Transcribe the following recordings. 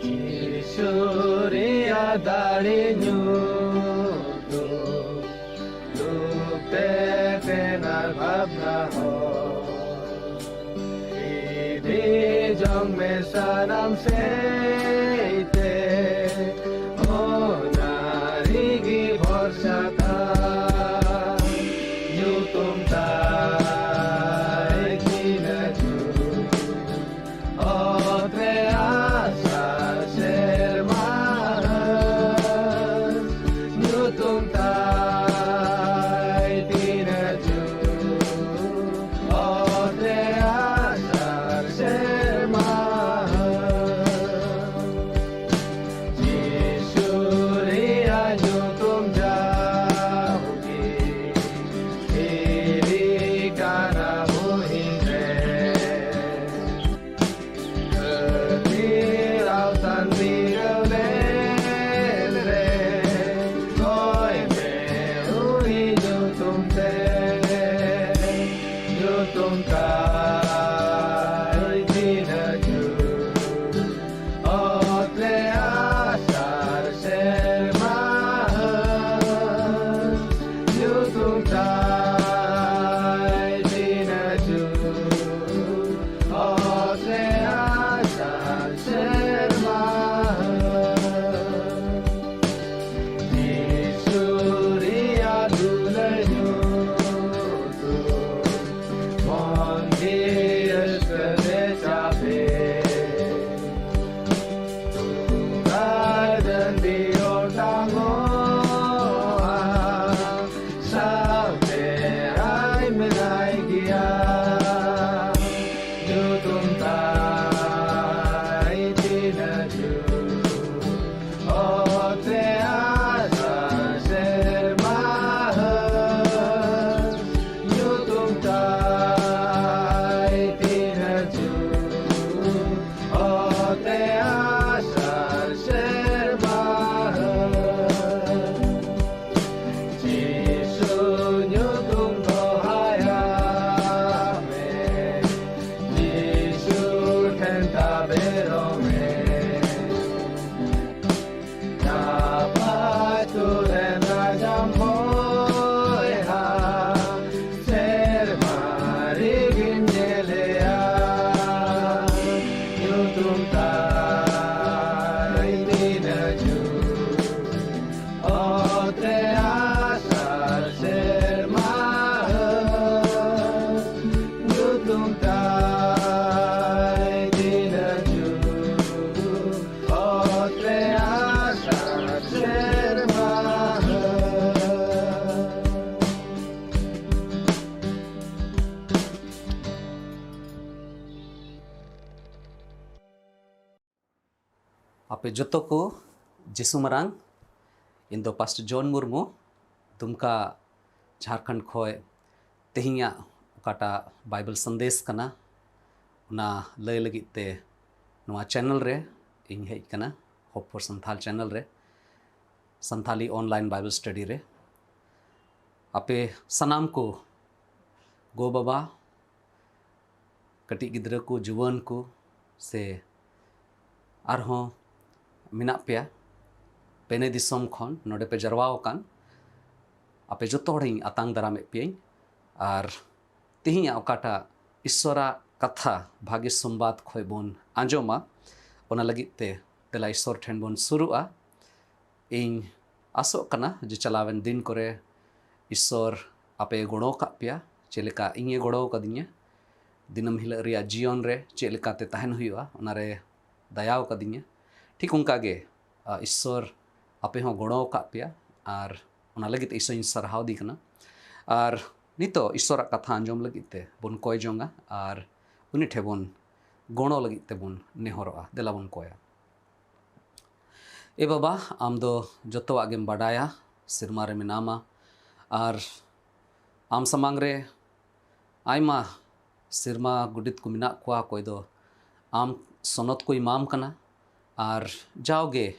Surya dari nyutu Lupte tenar bhabna ho Idi jong me sanam seite O narigi bhorsa tha Nyutum tai kina ju O tre asa Ape joto ko Jesu marang indo Pastor John Murmu Dumka Jharkhand khoi tehinya okata Bible sandesh kana una lay lagit te noa channel re ing hej kana Hope for Santhal channel re Santhali online Bible study re ape sanam ko go baba kati gidra ko juwan ko se arhon मिना पे पेने दिसम खन नोडे पे जरवाओ कान आपे जो तोड़िंग अतांग दरामे पियं are तिहिया ओकाटा ईश्वरा कथा भाग्य संवाद खोय बोन आंजोमा ओना लगित ते तेला ईश्वर ठेन बोन सुरुआ इन आसो कना जे चलावेन दिन करे ईश्वर आपे गोड़ो का पिया चेलेका इंगे गोड़ो कदिnya दिनम हिला रिया जीवन रे चेलेका ते तहन हुआ ओनारे दयाव कदिnya ठीक उनका गे ईश्वर आपे हों गोड़ो का पिया आर ओना लगित ईश्वर सरहाव दी कना आर नितो ईश्वर कथा आंजोम लगित ते बोन कोय जोंगा आर उनी ठे बोन गोड़ो लगित ते बोन नेहरोआ देला बोन कोया ए बाबा आम दो जतो आगेम बाडाया सिरमा रे मिनामा आर आम समांग रे आयमा सिरमा गुडित को मिना कोआ कोय दो आम सोनत को इमाम कना आर जाओगे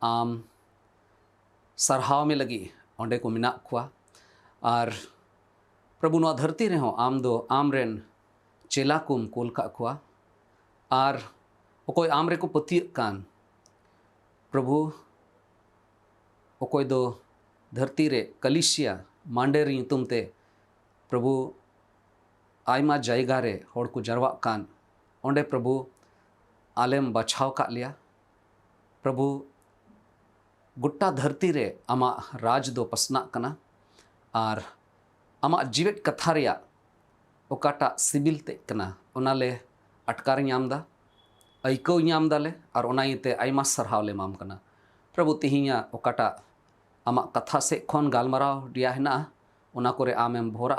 आम सरहाव में लगी ओंडे को मिना खुआ आर प्रभु नवा धरती रहे हो आम दो आमरेन चेला कुम कोल का खुआ आर कोई आमरे को पति कान प्रभु अकोय दो धरती रे कलिसिया मांडेर ᱧᱩᱛᱩᱢ ते प्रभु आयमा जायगा रे होड़ को जरवा कान ओंडे प्रभु आलेम बचाव का लिया प्रभु गुट्टा धरती रे आमा राज दो पसना कना और आमा जीवित कथा रिया ओकाटा सिबिल ते कना ओनाले अटकार ᱧᱟᱢदा अइको ᱧᱟᱢदाले और ओनाइते आयमा सरहाव ले माम कना प्रभु तिहिया ओकाटा आमा कथा से खन गालमाराव रिया हेना ओना कोरे आमेम भोरा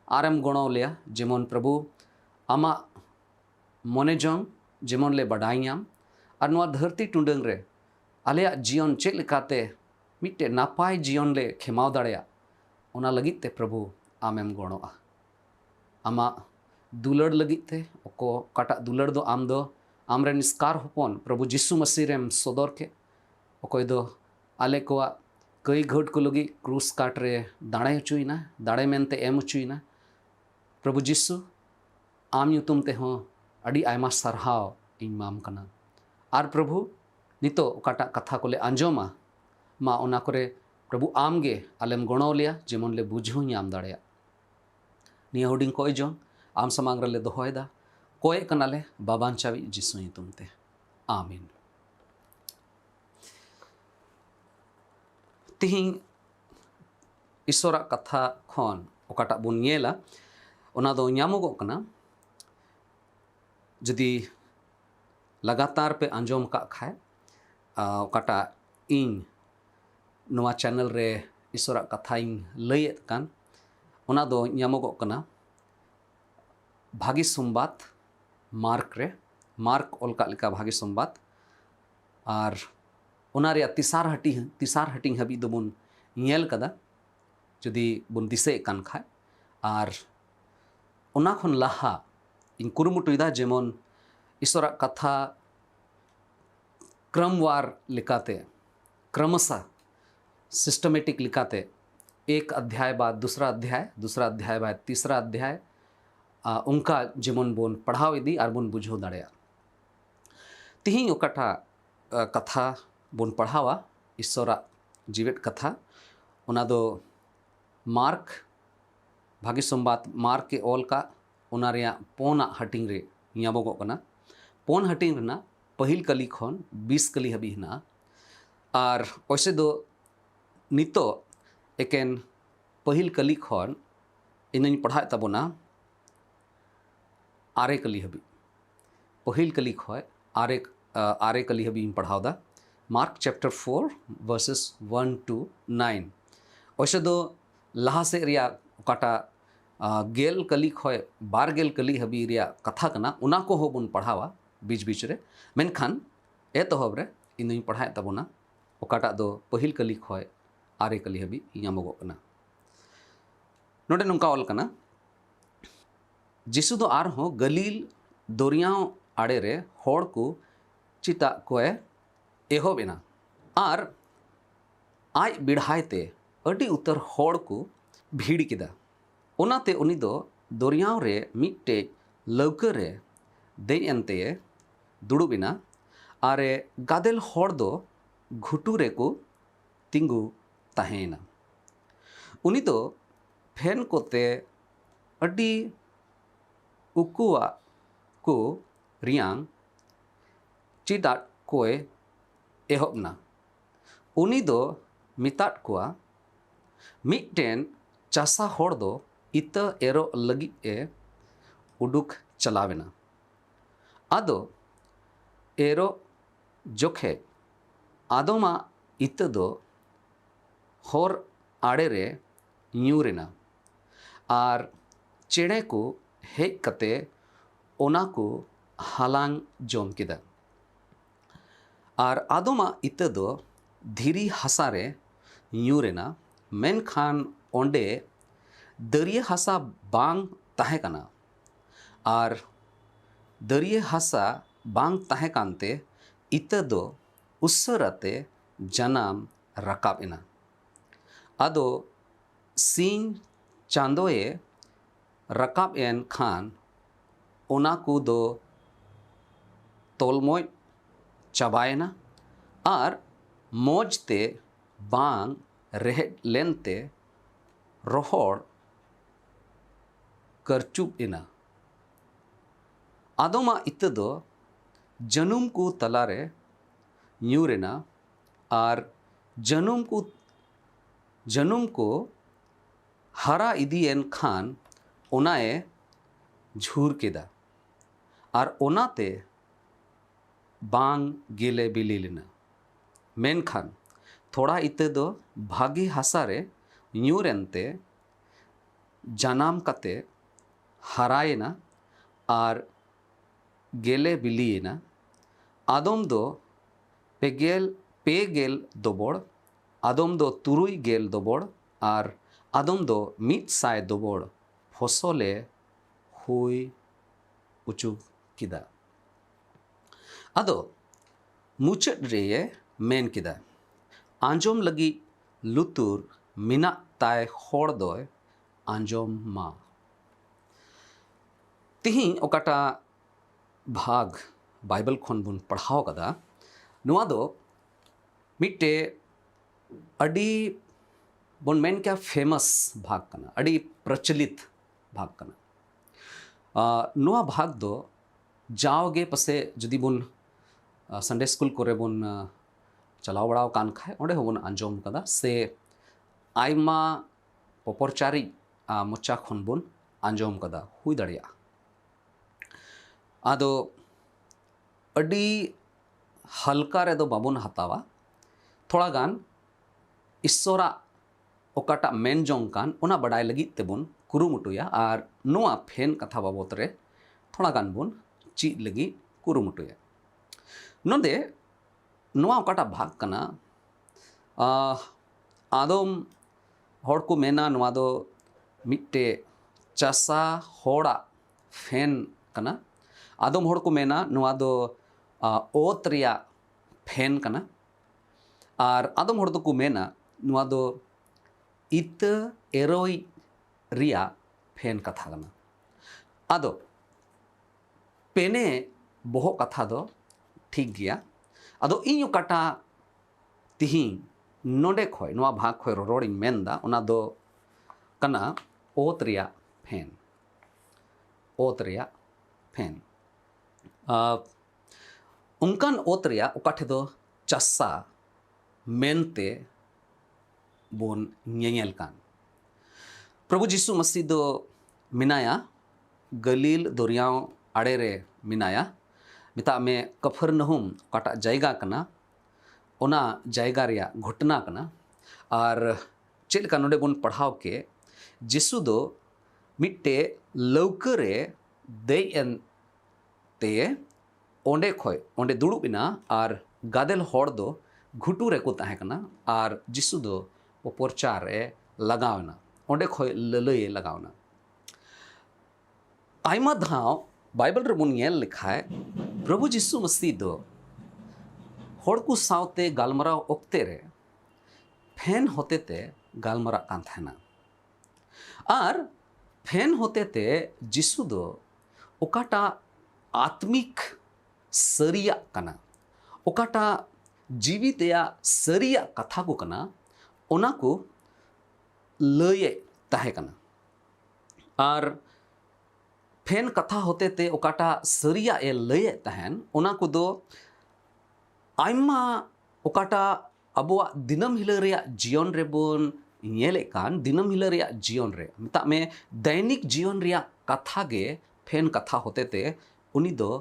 आरेम गणो लिया जेमन प्रभु आमा मने जंग जेमन ले बडाइयाम और नवा धरती टुंडंग रे आलेया जीवन चेक लेकाते मिट्टे नापाय जीवन ले खेमाव दाड़ेया ओना लगित ते प्रभु आमेम गणोआ आमा दुलड़ लगित ते ओको काटा दुलड़ दो आम दो आमरे निस्कार होपन प्रभु जिसु मसीह रेम सदर के ओकोय दो आले कोआ कई घट को लगी क्रूस काट रे दाड़े हचुइना दाड़े मेनते एम हचुइना प्रभु जिसु आम ᱧᱩᱛᱩᱢ ते हो अड़ी आयमा सरहाव इन माम कना आर प्रभु नितो ओकाटा कथा कोले आंजोमा मा ओना करे प्रभु आमगे आलेम गणो लिया जेमन ले बुझो ᱧᱟᱢ दाड़ेया निया हुडिंग कोय जों आम समांग रे दोहोयदा कोय कनाले बाबांचावी जिसु ᱧᱩᱛᱩᱢ ते आमीन तिहिं ईश्वरा कथा खन ओकाटा बुन नेला ओना दो ᱧᱟᱢᱚᱜᱚᱜ कना जदि लगातार पे आंजोम का खाए ओकाटा इन नवा चैनल रे ईश्वरा कथा इन लयेत कान ओना दो ᱧᱟᱢᱚᱜᱚᱜ कना भागी संबाद मार्क रे मार्क ओलका लेका भागी संबाद और ओना रे तिसार हटिंग हबी दो बुन नेल कदा जदि बुन दिसे कान खाए और ओना खन लाहा इन कुरुमुटुइदा जेमन ईश्वरा कथा क्रमवार लिकाते क्रमशः सिस्टमेटिक लिकाते एक अध्याय बाद दूसरा अध्याय बाद तीसरा अध्याय उनका जेमन बोन पढ़ाव इदी और बोन बुझो दाड़ेया तिहिं ओकाटा कथा बोन पढ़ावा ईश्वरा जीवित कथा ओना दो मार्क भागी संबाद मार्क के ओल का ओना रेया पोना हटिंग रे ᱧᱟᱢᱚᱜᱚᱜ कना पोन हटिंग रना पहिल कली खन 20 कली हबी हना और ओसे दो नितो एकेन पहिल कली खन इननी पढ़ाए तबोना आरे कली हबी पहिल कली खय आरे कली हबी पढ़ावदा मार्क चैप्टर 4 वर्सेस 1 to 9 ओसे दो लहा से रिया ओकाटा गेल कली खय बार गेल कली हबी रिया कथा कना उना को होबुन पढ़ावा बीच बीच रे मेनखान एतहब रे इननी पढ़ाए तबोना ओकाटा दो पहिल कली खय आरे कली हबी ᱧᱟᱢᱚᱜᱚᱜ कना नोडे नुंका ऑल कना जिसु दो आर हो गलील दरियाव आड़े रे होड़ को चिता कोए एहोबेना आर आय बिढ़ायते अड़ी उतर होड़ को भीड़ किदा ओनाते उनी दो दरियाव रे मिट्टे लौका रे देय एनते दुड़ुबिना आरे गादेल होड़ दो घुटू रे को तिंगु ताहेना उनी दो फेन कोते अड़ी उकुआ को रियांग चिदा कोए एहोबना उनी दो मिताट कोआ मिट्टेन चासा होड़ दो इता एरो लगी ए उडुक चलावेना आदो एरो जोखे आदोमा इता दो होर आड़े रे ᱧᱩᱨᱮᱱᱟ आर चेड़े को हेज कते ओना को हालांग जोम किदा आर आदोमा इता दो धीरी हासा रे ᱧᱩᱨᱮᱱᱟ मेनखान ओंडे दरिया हासा बांग ताहे कना आर दरिया हासा बांग ताहे कानते इता दो उस्सराते जनाम रकाबेना आदो सीन चांदोए रकाब एन खान ओना को दो तोलमोय चाबायना आर मोजते बांग रेहेड लेनते रोहड़ करचुब इना आदोमा इत्ते दो जनुम को तलारे न्यूरेना और जनुम को हरा इदियन खान ओनाए झूर केदा और ओनाते बांग गेले बिली लेना मेनखान थोड़ा इत्ते दो भागी हासारे न्यूरेनते जानाम कते हराएना और गेले बिलीना आदम दो पेगेल दोबड़ आदम दो तुरुई गेल दोबड़ और आदम दो मीत साय दोबड़ फसले हुई उचु किदा आदो मुचट रे मेन किदा आंजोम लगी लुतुर मिना ताय होड़ दोय आंजोम मा तिहिं ओकाटा भाग बाइबल खन बुन पढ़ाव कदा नुआ दो मिट्टे अडी बुन मेन क्या फेमस भाग कना अडी प्रचलित भाग कना नुआ भाग दो जाओगे पसे जुदी बुन संडे स्कूल कोरे बुन चलाव बड़ाव कान खाए ओंडे होबुन आंजोम कदा से आयमा पपरचारी मोचा खन बुन आंजोम कदा हुई दड़िया आदो अडी हल्का रे दो बाबुन हतावा थोड़ा गान ईश्वरा ओकाटा मेन जोंग कान ओना बड़ाई लगी तेबुन कुरुमुटुया और नोआ फेन कथा बाबत रे थोड़ा गान बुन चीज लगी कुरुमुटुया नोदे नोआ ओकाटा भाग कना आदम होड़ को मेना नोआ दो मिट्टे चासा होड़ा फेन कना आदम होड़ को मेना नोआ दो ओत रिया फेन कना और आदम होड़ दो को मेना नोआ दो इत एरोई रिया फेन कथा कना आदो पेने बोहो कथा दो ठीक गया आदो इन ओकाटा तिहिं नोडे खोय नोआ भाग खोय रोड़िन मेनदा ओना दो कना ओत रिया फेन उनकान ओत रिया ओकाठे दो चस्सा मेनते बोन ñeñel कान प्रभु जीसु मसीह दो मिनाया गलील दरियाव आड़े रे मिनाया मिता में कफरनहुम काटा जायगा कना ओना जायगा रिया घटना कना और चेद का नोडे बोन पढ़ाव के जीसु दो मिट्टे लौकरे दे एन ते ओंडे खोय ओंडे दुड़ुबिना और गादेल होड़ दो घुटू रे को ताहे कना और जीसु दो पोरचार रे लगावना ओंडे खोय ललय लगावना आयमा धाव बाइबल रे बुन येल लिखाय प्रभु जीसु मसीह दो होड़ को सावते गालमराव ओक्ते रे फेन होते ते गालमरा कान थाना और फेन होते ते जीसु दो ओकाटा आत्मिक सरिया कना ओकाटा जीवित या सरिया कथा को कना ओना को लये ताहे कना और फेन कथा होते ते ओकाटा सरिया ए लये ताहेन ओना को दो आयमा ओकाटा अबुआ दिनम हिला रिया जीवन रे बोन ñele कान दिनम हिला रिया जीवन रे मिता में दैनिक जीवन रिया कथा गे फेन कथा होते ते उनी दो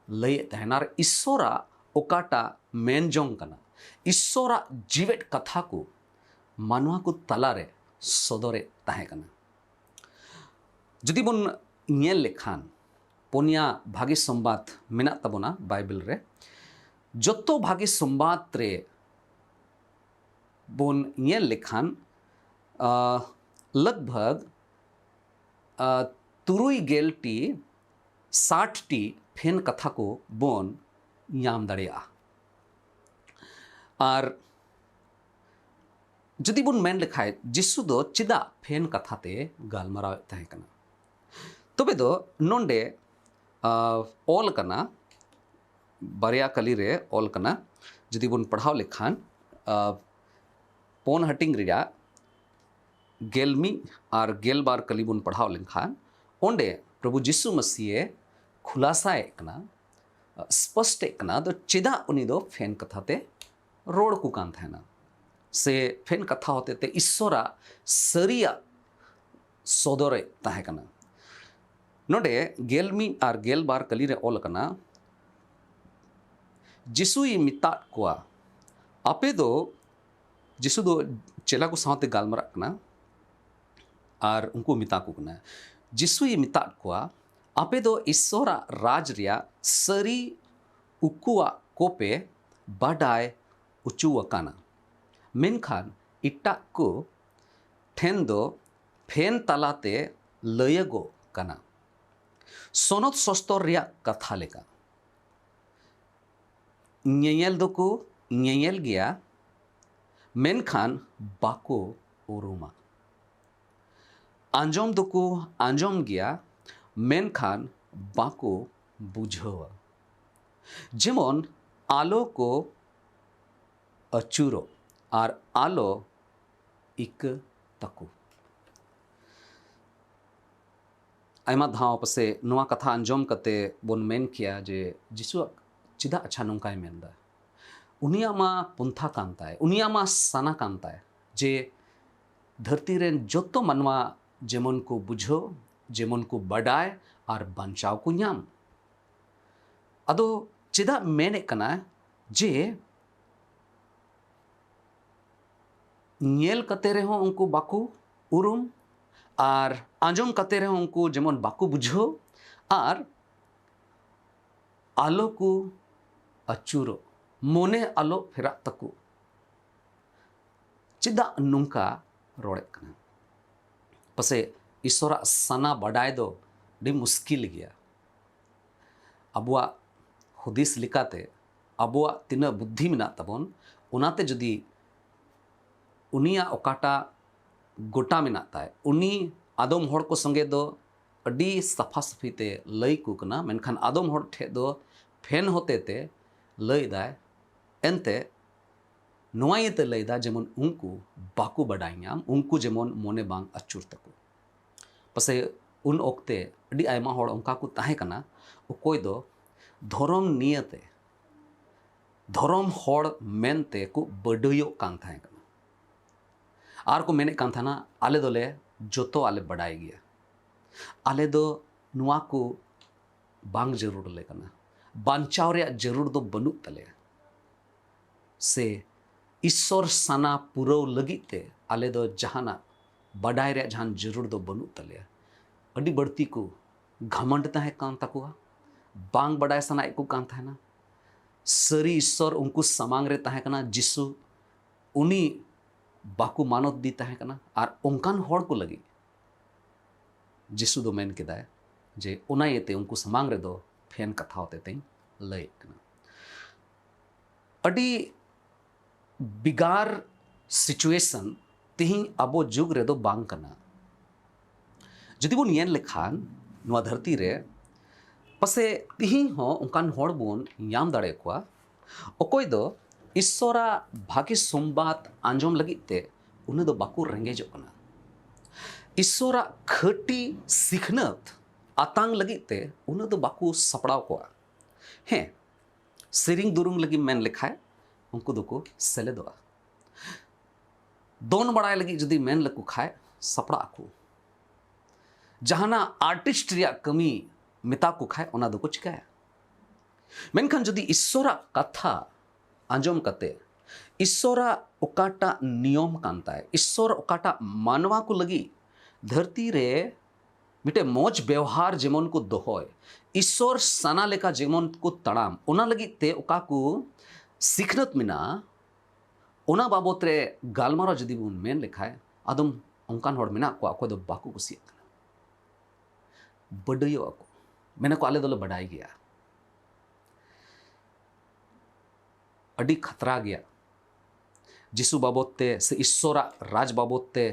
लये तहनार ईश्वरा ओकाटा मेन जोंग कना ईश्वरा जीवेट कथा को मानवा को तलारे सदरे ताहे कना जदि बोन ñel लेखान पोनिया भागी संबाद मेना तबोना बाइबल रे जतो भागी संबाद रे बोन ñel लेखान लगभग 60 फेन कथा को बोन ñam दाड़ेया और जदि बोन मेन लेखाय जीसु दो चिदा फेन कथा ते गालमराव ताहे कना तबे दो नोंडे ऑल कना बारिया कली रे ऑल कना जदि बोन पढ़ाव लेखान पोन हटिंग रिया गेलमी और गेलबार कलीबुन पढ़ाव लेनखान ओंडे प्रभु जिसु मसीह खुलासा एकना स्पष्ट एकना तो चेदा उनी दो फेन कथाते रोड को कान थाना से फेन कथा होते ते ईश्वरा सरिया सोदरे ताहे कना नोडे गेलमी और गेलबार कली रे ओल कना जिसु ई मिता कोआ आपे दो जिसु दो चेला को साथ गालमरा कना और उनको मिता को कना जिसु ई मिता कोआ आपे दो ईश्वरा राज रिया सरी उकुआ कोपे बाडाय उचुआ काना मेनखान इट्टा को ठेन दो फेन तालाते लयगो काना सोनत सस्तर रिया कथा लेका ᱧᱮᱧᱮᱞ दो ᱧᱮᱧᱮᱞ गया मेनखान बाको उरुमा आंजोम दो आंजोम गया मेनखान बाको बुझवा जेमन आलो को अचूरो और आलो इक तकु आयमा धाव पसे नुआ कथा आंजोम कते बोन मेन किया जे जिसु चिदा अच्छा नौकाय मेनदा उनिया मा पुंथा कांताय उनिया मा साना कांताय जे धरती रेन जोतो मनवा जेमन को बुझो जेमन को बडाय और बंचाव को ᱧᱟᱢ अदो चिदा मेने कना जे ᱧᱮᱞ कते रहो उनको बाकू उरुम और आंजोम कते रहो उनको जेमन बाकू बुझो और आलो को अचूरो मोने आलो फेरा तकु चिदा नुंका रोड़े कना पसे ईश्वरा सना बडाय दो डी मुश्किल गया अबुआ हुदिस लिकाते अबुआ तिना बुद्धि मिना तबन उनाते जदि उनिया ओकाटा गोटा मिना ताय उनी आदम होड़ को संगे दो अडी सफा सफीते लई को कना मेनखान आदम होड़ ठे दो फेन होते ते लई दाय एनते नोआयते लई दा जेमन उनको बाकू बडाइयाम उनको जेमन मोने बांग अचूर तको पसे उन ओक्ते अडी आयमा होड़ उनका को ताहे कना उकोय दो धर्म नियते धर्म होड़ मेनते को बडयो कान थाहे कना आर को मेने कान थाना आले दोले जोतो आले बडाई गया आले दो नुआ को बांग जरूर ले कना बांचाव रे जरूर दो बनु तले से ईश्वर साना पुरव लगिते आले दो जहाना बडाय रे जहान जरूर दो बनु तले अडी बड़ती को घमंड ताहे कान तकुआ बांग बडाय सना एको कान थाना सरी ईश्वर उनको समांग रे ताहे कना जिसु उनी बाकू मानत दी ताहे कना और ओंकान होड़ को लगी जिसु दो मेन केदाय जे उना येते उनको समांग रे दो फेन कथा होते तें लय कना अडी बिगार सिचुएशन तिही अबो जुग रे दो बांग कना जदि बोन येन लेखान नुआ धरती रे पसे तिही हो उनकान होड़ बोन याम दाड़े कोआ ओकोय दो ईश्वरा भागी सोमबात आंजोम लगिते उन्हें दो बाकू रेंगेजो कना ईश्वरा खटी सिखनत आतांग लगिते उन्हें दो बाकू सपड़ाव कोआ हैं सिरिंग दुरुंग लगी मेन लिखाए उनको दो को सेले दोआ दोन बड़ाई लगी जदी मेन लकू खाए सपड़ा को जहाना आर्टिस्ट रिया कमी मिता को खाए ओना दो को चिकाया मेनखान जदी ईश्वरा कथा आंजोम कते ईश्वरा ओकाटा नियम कांताय ईश्वर ओकाटा मानवा को लगी धरती रे मिटे मोज व्यवहार जेमन को दोहय ईश्वर साना लेका जेमन को तड़ाम ओना लगी ते ओका को सिखनत मिना ओना बाबत रे गालमारा जदी बुन मेन लेखाय आदम ओंकान होड़ मिना को अको दो बाकू कुसिया कना बडयो अको मेने को आले दोले बडाई गया अडी खतरा गया जिसु बाबोते से ईश्वरा राज बाबोते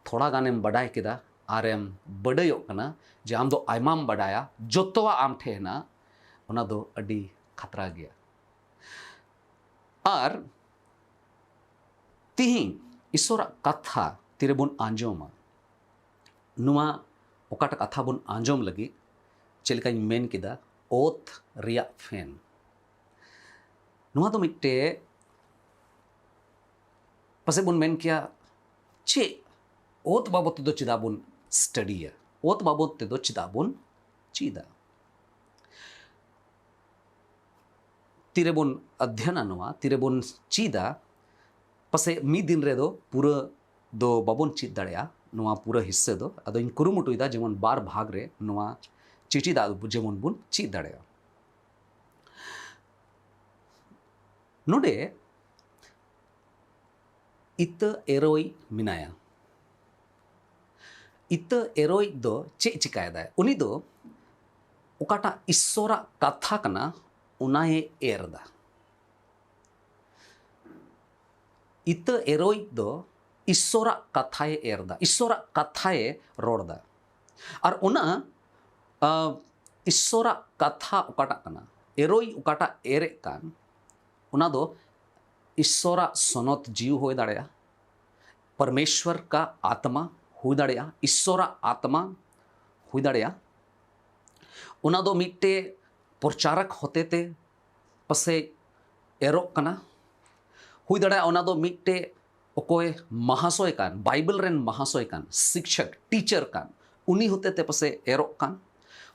थोड़ा गानेम बडाई केदा आरेम बडयो कना जे आम दो आयमाम बडाया जोतोवा आम ठेना ओना दो अडी खतरा गया और तिहिं ईश्वरा कथा तिरे बन आंजोमा नुआ ओकाटा कथा बन आंजोम लगी चेलकाኝ मेन किदा ओत रिया फैन नुआ तो मिट्टे पसे बन मेन किया चे ओत बाबत तो चिदा बन स्टडीया ओत बाबत तो चिदा बन चिदा तिरे बन अध्ययन नुआ तिरे बन चिदा पसे मी दिन रे दो पूरा दो बाबन चिद दाड़िया नुआ पूरा हिस्से दो अदो इन कुरुमुटुइदा जेमन बार भाग रे नुआ चिचिदा जेमन बुन चिद दाड़िया नोडे इत एरोई मिनाया इत एरोई दो चे चिकायदा उनी दो ओकाटा ईश्वरा कथा कना उनाए एरदा इत एरोई दो ईश्वरा कथाए एरदा ईश्वरा कथाए रोड़दा और उना ईश्वरा कथा ओकाटा कना एरोई ओकाटा एरे कान उना दो ईश्वरा सनत जीव हो दाड़िया परमेश्वर का आत्मा हो दाड़िया ईश्वरा आत्मा हो दाड़िया उना दो मिट्टे प्रचारक होते ते पसे एरोक कना हुई दाड़िया उना दो मिट्टे ओकोय महाशय कान बाइबल रेन महाशय कान शिक्षक टीचर कान उनी होते ते पसे एरोक कान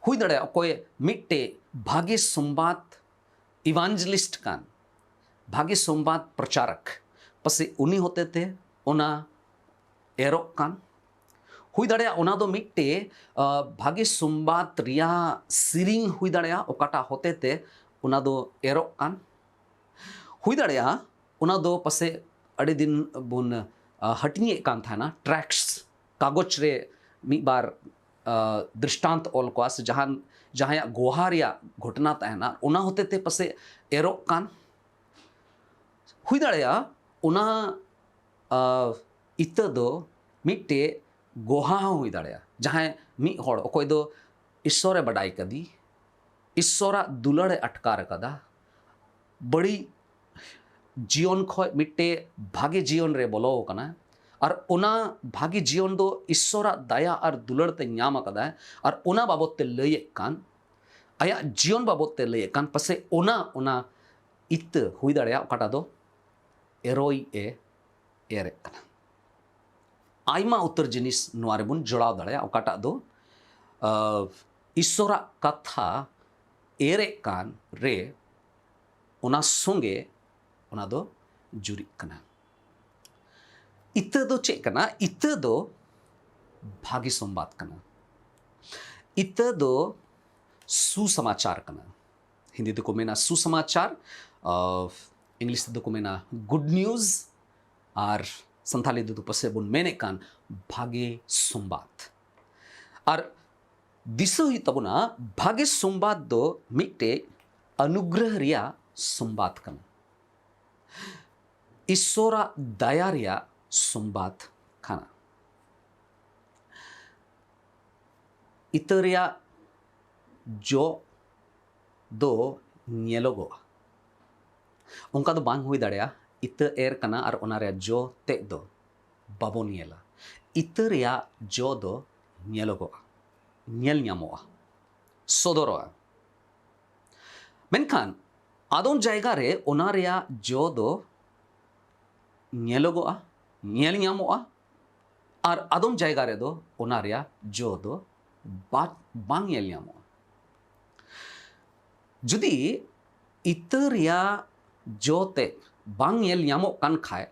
हुई दाड़िया ओकोय मिट्टे भाग्य संवाद इवांजलिस्ट कान भाग्य संवाद प्रचारक पसे उनी होते थे उना एरोक कान हुई दाड़िया उना दो मिट्टे भाग्य संवाद रिया सिरिंग हुई दाड़िया ओकाटा होते थे उना दो एरोक कान हुई दाड़िया उना दो पसे अड़े दिन बुन हटनी कान था ना ट्रैक्स कागज रे मी बार दृष्टांत ओल कोस जहां जहां गोहा रिया घटना तहना उना होते थे पसे एरोक कान हुई दाड़िया उना इत दो मिट्टे गोहा हुई दाड़िया जहां मी होड़ ओकोय दो ईश्वरे बडाई कदी ईश्वरा दुलड़े अटकार कदा बड़ी जीवन खो मिट्टे भागे जीवन रे बोलो कना और उना भागी जीवन दो ईश्वरा दया और दुलड़ ते ᱧᱟᱢ कदा और उना बाबत ते लय कान आया जीवन बाबत ते लय कान पसे उना उना इत हुई दाड़िया ओकाटा दो एरोई ए एरे कना आयमा उत्तर जिनिस नोआरे बुन जोड़ाव दाड़िया ओकाटा दो ईश्वरा कथा एरे कान रे उना संगे उना दो जुरी कना इत दो चे कना इत दो भागी संवाद कना इत दो सुसमाचार कना हिंदी तो को मेना सुसमाचार इंग्लिश तो को मेना गुड न्यूज और संथाली दो पसे बुन मेने कान भागे संवाद और दिसो ही तबुना भागे संवाद दो मिट्टे अनुग्रह रिया संवाद कना ईश्वरा दया रिया संवाद खाना इतरिया जो दो ᱧᱮᱞᱚᱜᱚᱜᱼᱟ उनका दो बांग हुई दाड़िया इत एर कना और ओना रे जो ते दो बाबो ᱧᱮᱞᱟ इतरिया जो दो ᱧᱮᱞᱚᱜᱚᱜᱼᱟ ᱧᱮᱞ ᱧᱟᱢᱚᱜᱼᱟ सदरोआ मेनखान आदोन जायगा रे ओना रिया जो दो ᱧᱮᱞᱚᱜᱚᱜᱼᱟ ᱧᱮᱞ ᱧᱟᱢᱚᱜᱼᱟ और आदोम जायगा रे दो ओना रिया जो दो बांग ᱧᱮᱞ ᱧᱟᱢᱚᱜᱼᱟ जुदी इत रिया जो ते बांग ᱧᱮᱞ ᱧᱟᱢᱚᱜ कान खाए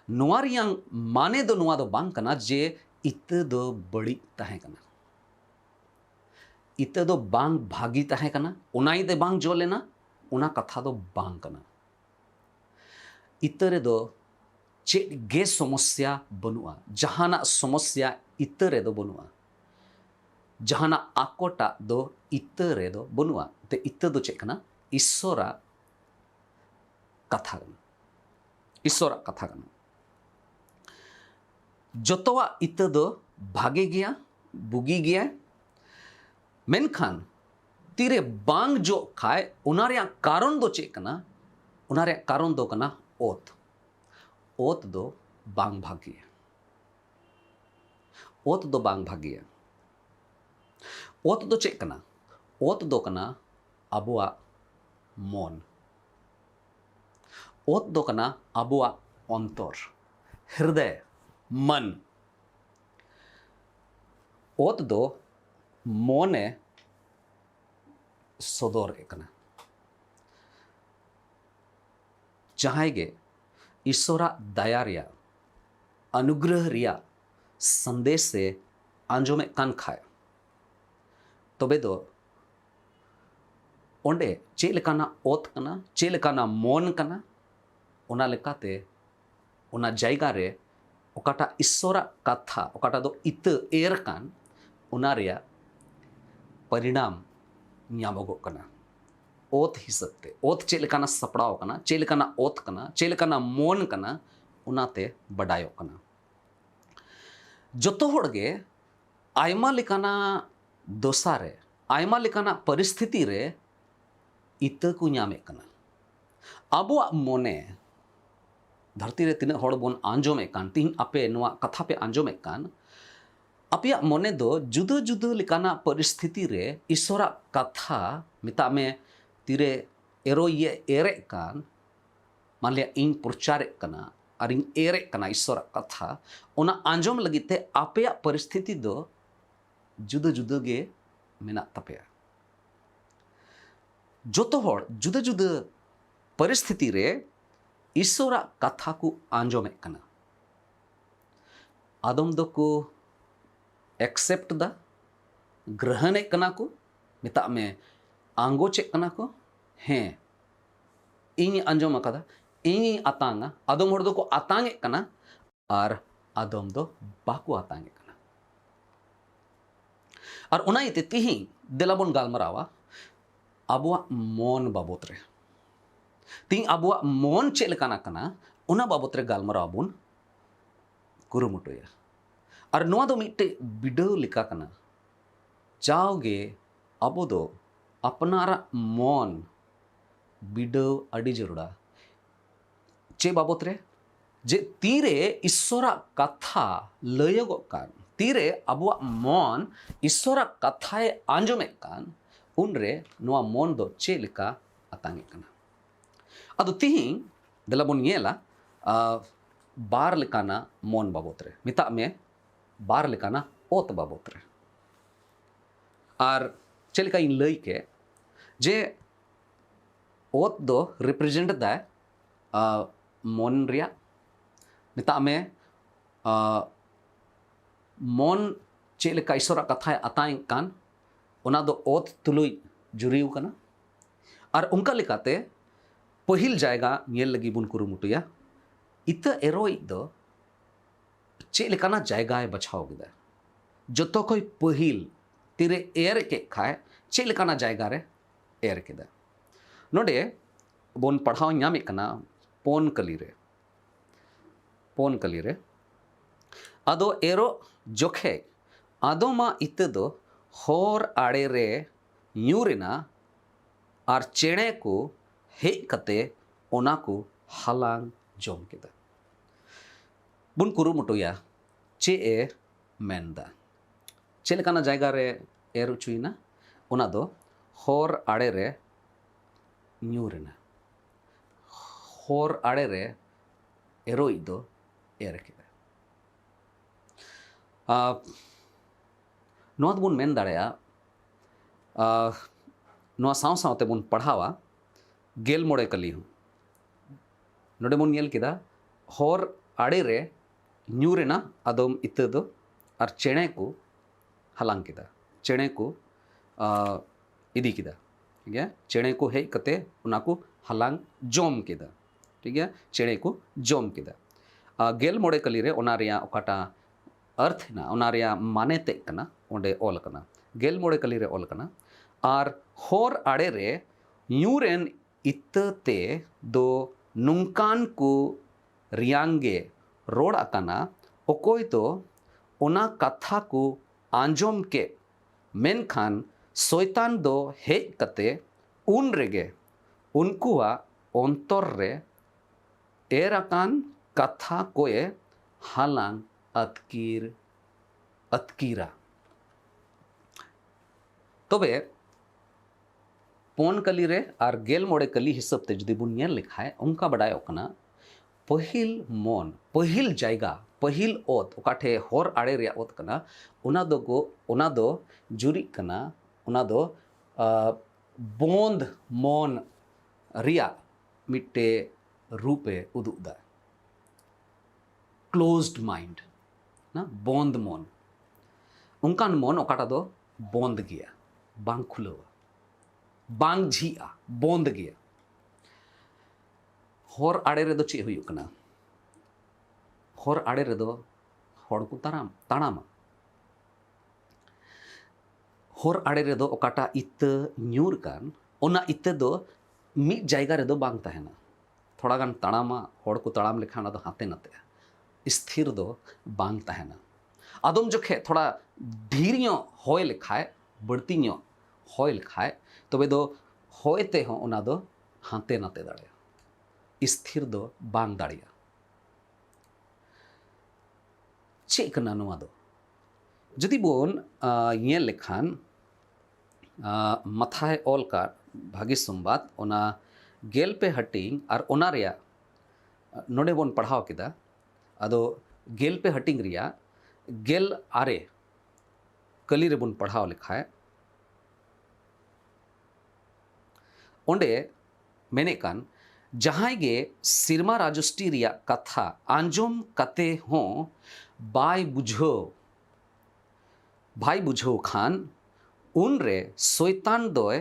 नोआ रियां माने दो नोआ दो बांग कना जे इत दो बड़ी तहे कना इत दो बांग भागी तहे कना उनाई दे बांग जो लेना उना कथा दो बांग कना इत रे दो चे गे समस्या बनुआ जहाना समस्या इत रे दो बनुआ जहाना आकोटा दो इत रे दो बनुआ ते इत दो चे कना ईश्वरा कथा कना ईश्वरा कथा कना जोतवा इत दो भागे गया बुगी गया मेनखान तीरे बांग जो खाए उना रे कारण दो चे कना उना रे कारण दो कना ओत ओत दो bang bhagi. Ot do bang bhagi. Ot do cek kana. Ot do kana abuak mon. Ot do kana abuak ontor. Hriday, man. Ot do mone sodor ekana. जहां गे ईश्वरा दया रिया अनुग्रह रिया संदेश से आंजोमे कान खाए तबे दो ओंडे चेलेकाना ओत कना चेलेकाना मोन कना ओना लेकाते ओना जायगा रे ओकाटा ईश्वरा कथा ओकाटा दो इत एर कान ओना रिया परिणाम ᱧᱟᱢᱚᱜᱚᱜ ᱠᱟᱱᱟ ओत हिसाब ते ओत चेलेकाना सपड़ाव कना चेलेकाना ओत कना चेलेकाना मोन कना उनाते बडायो कना जोतो होड़गे आयमा लेकाना दोसारे आयमा लेकाना परिस्थिति रे इत को ᱧᱟᱢᱮ कना आबोआ मोने धरती रे तिना होड़ बोन आंजोमे कान तिन आपे नोआ कथा पे आंजोमे कान apia mone do juda juda lekana परिस्थिति रे ईश्वरा कथा मिता में तीरे एरो ये एरे कान मालिया इन प्रचारे कना और इन एरे कना ईश्वरा कथा ओना आंजोम लगिते आपया परिस्थिति दो जुदा जुदा गे मेना तपेया जोतो होड़ जुदा जुदा परिस्थिति रे ईश्वरा कथा को आंजोमे कना आदम दो को एक्सेप्ट दा ग्रहण कना को मिता में आंगोचे कना को हैं इन अंजोम कदा इन आतांगा आदम होड़ दो को आतांगे कना और आदम दो बाको आतांगे कना और उना इते तिही दिलाबोन गालमरावा अबुआ मोन बाबोत रे ती अबुआ मोन चेल कना कना उना बाबोत रे गालमराबोन कुरुमुटोया और नोआ दो मिट्टे बिडो लिखा कना जाओगे अबो दो अपनारा मोन बिडो अडी जरूड़ा चे बाबत रे जे तीरे ईश्वरा कथा लयगो कान तीरे अबुआ मोन ईश्वरा कथाए आंजोमे कान उनरे नोआ मोन दो चे लिखा अतांगे कना अदो तिही दलाबोन येला बार लिकाना मोन बाबत रे मिता में बार लेकाना ओत बाबत रे और चलिका इन लई के जे ओत दो रिप्रेजेंट दा मोन रिया निता में मोन चलिका ईश्वरा कथा अताई कान ओना दो ओत तुलुई जुरिउ कना और उनका लेकाते पहिल जायगा नेल लगी बुन कुरुमुटुया इत एरोई दो चेलेकाना जायगाय बछाव गिदा जतो कोई पहिल तीरे एर के खाए चेलेकाना जायगा रे एर केदा नोडे बोन पढ़ाव ᱧᱟᱢᱮ कना पोन कली रे आदो एरो जोखे आदो मा इत दो होर आड़े रे ᱧᱩᱨᱮᱱᱟ और चेणे को हेज कते ओना को हलांग जोम केदा बुन कुरुमुटुया चे ए मेंदा चेलेकाना जायगा रे एर उचुइना ओना दो होर आड़े रे ᱧᱩᱨᱮᱱᱟ होर आड़े रे एरोई दो एर केदा नोआ बुन मेन दाड़ेया नोआ साव सावते बुन पढ़ावा गेल मोड़े कली हूँ नोडे बुन नेल केदा होर आड़े रे ᱧᱩᱨᱮᱱᱟ आदम इत दो और चेणे को हलांग केदा चेणे को इदी केदा ठीक है चेणे को हेज कते उना को हलांग जोम केदा ठीक है चेणे को जोम केदा गेल मोड़े कली रे ओना रिया ओकाटा अर्थ ना ओना रिया माने ते कना ओंडे ओल कना गेल मोड़े कली रे ओल कना और होर आड़े रे ᱧᱩᱨᱮᱱ इत ते दो नुंकान को रियांगे रोड आकाना ओकोय तो ओना कथा को आंजोम के मेनखान शैतान दो हेज कते उन रेगे उनकुआ अंतर रे एर आकान कथा कोए हालांग अतकीरा तबे पोन कली रे और गेल मोड़े कली हिसाब ते जुदी बुन नेल लेखाय उनका बड़ाय ओकना पहिल मन पहिल जायगा पहिल ओत ओकाठे होर आड़े रे ओत कना उना दो जुरी कना उना दो बोंद मन रिया मिट्टे रूपे उदुदा क्लोज्ड माइंड ना बोंद मन उनकान मन ओकाटा दो बोंद गया बांग खुलवा बांग झीआ बोंद गया होर आड़े रे दो चे हुयुक कना होर आड़े रे दो होड़ को ताड़ामा होर आड़े रे दो ओकाटा इत न्यूर कान ओना इत दो मिद जायगा रे दो बांग तहना थोड़ा गान ताड़ामा होड़ को ताड़ाम लेखा ओना दो हाते नाते स्थिर दो बांग तहना आदम जोखे थोड़ा ढीरियों होय लेखाय बढ़तियों होय लेखाय तबे दो होयते हो ओना दो हाते नाते दाड़े स्थिर दो बांग दाड़िया चेक कना नोआ दो जदि बोन ये लेखान मथाय ऑल का भागी संबाद ओना गेल पे हटिंग और ओना रिया नोडे बोन पढ़ाव किदा अदो गेल पे हटिंग रिया गेल आरे कली रे बोन पढ़ाव लिखाय ओंडे मेने कान जहां गे सिरमा राजष्टी रिया कथा आंजोम कते हो बाय बुझो खान उन रे शैतान दोय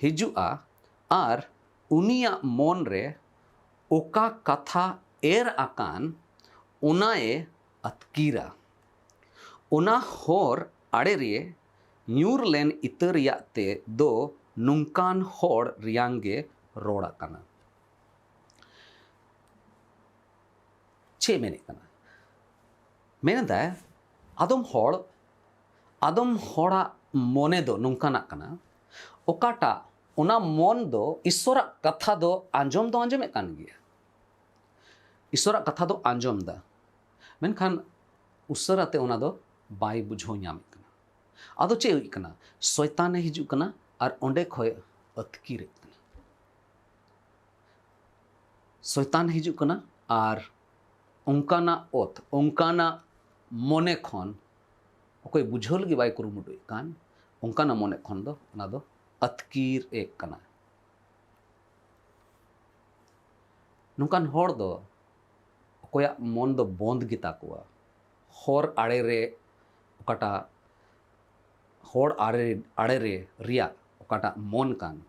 हिजुआ आर उनिया मन रे ओका कथा एर आकान उनाए अतकीरा उना होर आड़े रे न्यूर लेन इतरिया ते दो नुंकान होड़ रियांगे रोड़ा कना चे मेने कना मेने दा आदम होड़ा मोने दो नुंकाना कना ओकाटा उना मन दो ईश्वरा कथा दो आंजोम कान गया ईश्वरा कथा दो आंजोम दा मेनखान उसरा ते उना दो बाय बुझो ᱧᱟᱢᱮ कना आदो चे हुई कना शैताने हिजु कना और ओंडे खोय अतकीरे कना शैतान हिजु कना और उनकाना ओत उनकाना मोने खन ओकोय बुझल गे बाय कुरुमुटुय कान उनकाना मोने खन दो ओना दो अतकीर एक कना नुकान होड़ दो ओकोया मन दो बोंद गिता कुआ होर आड़े रे ओकाटा होड़ आड़े रे रिया ओकाटा मन कान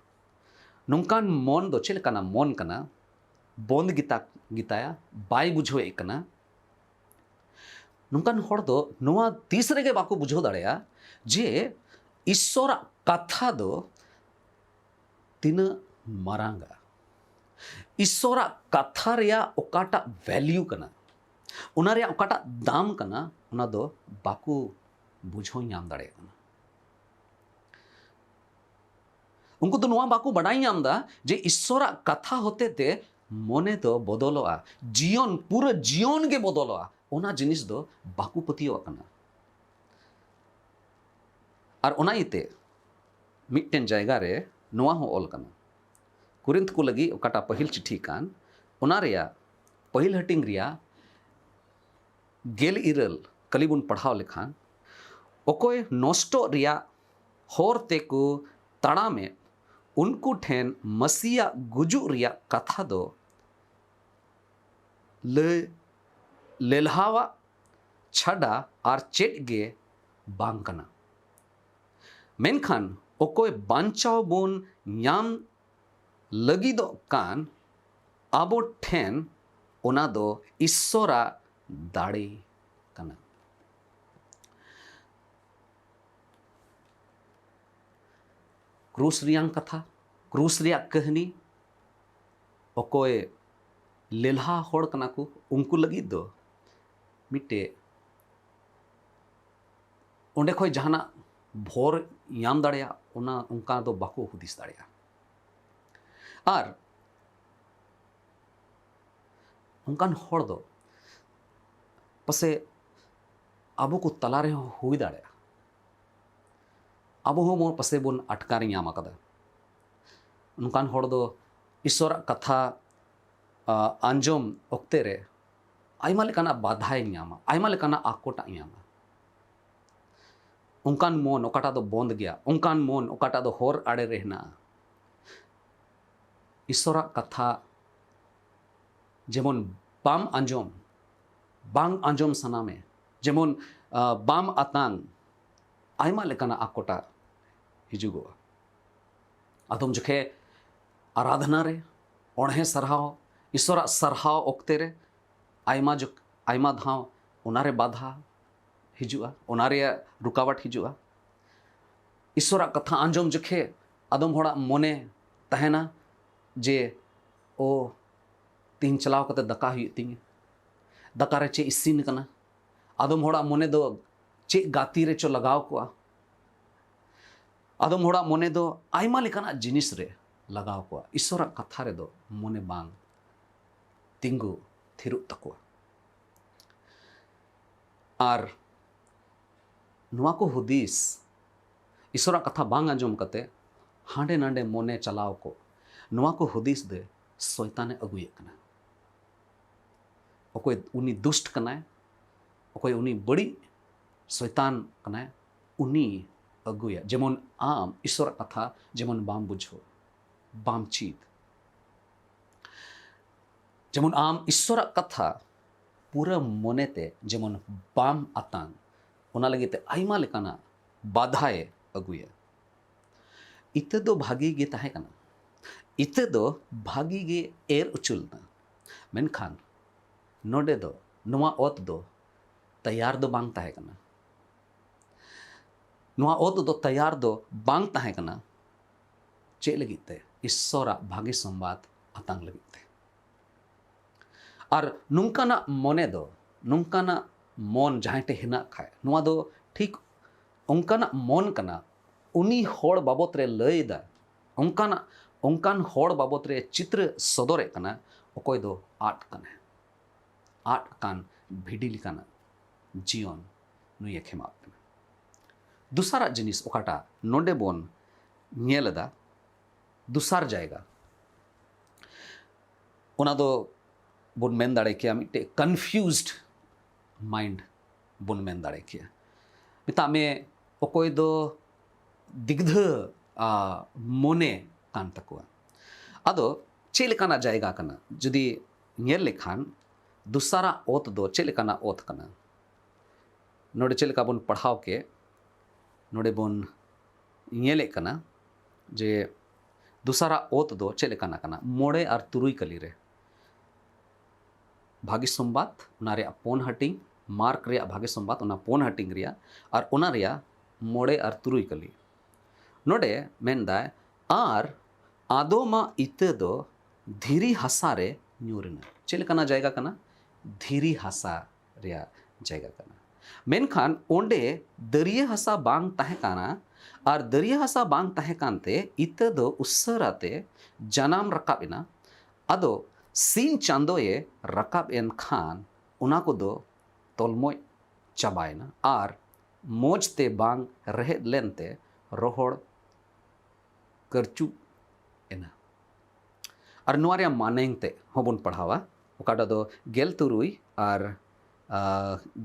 नुकान मन दो चेल काना मन काना बोंद गीताया बाय बुझोए कना नुकान होड़ दो नोआ तीसरे के बाको बुझो दाड़ेया जे ईश्वरा कथा दो तीन मारांगा ईश्वरा कथा रिया ओकाटा वैल्यू कना उना रिया ओकाटा दाम कना उना दो बाको बुझो ᱧᱟᱢ दाड़े कना उनको तो नोआ बाको बड़ाई ᱧᱟᱢ दा जे ईश्वरा कथा होते ते मोने दो बदलोआ जीवन पूरा जीवन के बदलोआ ओना जिनिस दो बाकू पतियो कना और ओना इते मिट्टेन जायगा रे नोआ हो ऑल कना कुरिंथ को लगी ओकाटा पहिल चिट्ठी कान ओना रिया पहिल हटिंग रिया गेल इरल कलीबुन पढ़ाव लेखान ओकोय नष्टो रिया होर तेको तड़ा में उनको ठेन मसीहा गुजु रिया कथा दो लेल्हावा छड़ा और चेट गे बांग कना मेनखान ओकोय बांचाव बोन ᱧᱟᱢ लगिदो कान आबो ठेन ओना दो ईश्वरा दाड़े कना क्रूस रियांग कथा क्रूस रिया कहनी ओकोय लेल्हा होड़ कना को उनको लगिद दो मिट्टे ओंडे खोय जहाना भोर ᱧᱟᱢ दाड़ेया ओना उनका दो बाको हुदिस दाड़ेया और उनकान होड़ दो पासे आबो को तलारे हुई दाड़े आबो हो पासे बन अटकार नाम अकादा उनकान होड़ दो ईश्वर कथा आंजोम ओक्ते रे आयमा लेकाना बाधाय नामा आयमा लेकाना आकोटा नामा उनकान मन ओकाटा दो बंद गया उनकान मन ओकाटा दो होर आड़े रहना ईश्वर कथा जेमन बाम आंजोम बांग आंजोम सनामे जेमन बाम आतांग आयमा लेकाना आकोटा हिजुगो आदम जखे आराधना रे ओणे सरहाव ईश्वर सरहाव ओक्ते रे आयमा धाव ओनारे बाधा हिजुआ ओनारे रुकावट हिजुआ ईश्वर कथा आंजोम जखे आदम होड़ा मोने तहना जे ओ तीन चलाव कते दका हुई तीन दका रे चे इसिन कना आदम होड़ा मोने दो चे गाती रे चो लगाव को आदम होड़ा मोने दो आयमा लेकाना जिनिस रे लगाव को ईश्वर कथा रे दो मोने बांग तिंगु थिरु तको आर नुआ को हुदीस ईश्वर कथा बांग आंजोम कते हांडे नांडे मोने चलाव को नुआ को हुदीस दे शैताने अगुए कना ओकोय उनी दुष्ट कनाय ओकोय उनी बड़ी शैतान कनाय उनी अगुया जेमन आम ईश्वर कथा जेमन बाम बुझो बाम चीत जेमन आम ईश्वर कथा पूरा मोनेते जेमन बाम आतांग ओना लगिते आयमा लेकाना बाधाए अगुया इते दो भागी गे ताहे कना इते दो भागी गे एर उचुलना मेनखान नोडे दो नुआ ओत दो तैयार दो बांग ताहे कना नुआ ओत दो तैयार दो बांग ताहे कना चे लगिते ईश्वरा भागी संवाद आतांग लगिते और नुंकाना मोने दो नुंकाना मन जहाँटे हेना खाए नुआ दो ठीक उनकाना मन कना उनी होड़ बाबत रे लयदा उनकाना उनकान होड़ बाबत रे चित्र सदरे कना ओकोय दो आट कना आट कान भिडी लिकाना जीवन नुये खेमा कना दूसरा जिनिस ओकाटा नोडे बोन नेलदा दूसर जायगा ओना दो बोन मेन दाड़े किया मिट्टे कन्फ्यूज्ड माइंड बोन मेन दाड़े किया मिता में ओकोय दो दिग्ध मोने कान तकुआ आदो चे लेकाना जायगा कना जुदी नेल लेखान दूसरा ओत दो चे लेकाना ओत कना नोडे चे लेका बोन पढ़ाव के नोडे बोन नेले कना जे दूसरा ओत दो चे लेकाना कना मोड़े और तुरुई कली रे भागी संबाद उनारे पोन हटिंग मार्क रे भागे संबाद उना पोन हटिंग रिया और उना रिया मोड़े और तुरुई कली नोडे मेनदा आर आदोमा इते दो धीरी हसा रे न्यूरना चेलकाना जायगा कना धीरी हसा रिया जायगा कना मेनखान ओंडे दरिया हसा बांग ताहे काना और दरिया हसा बांग ताहे कानते इते दो उस्सराते जनाम रकाबिना अदो सीन चांदोये रकाब एन खान उना को दो तोलमोय चाबायना और मोजते बांग रहे लेनते रोहड़ करचू एना और नुआरिया मानेंगते होबन पढ़ावा ओकाटा दो गेल तुरुई और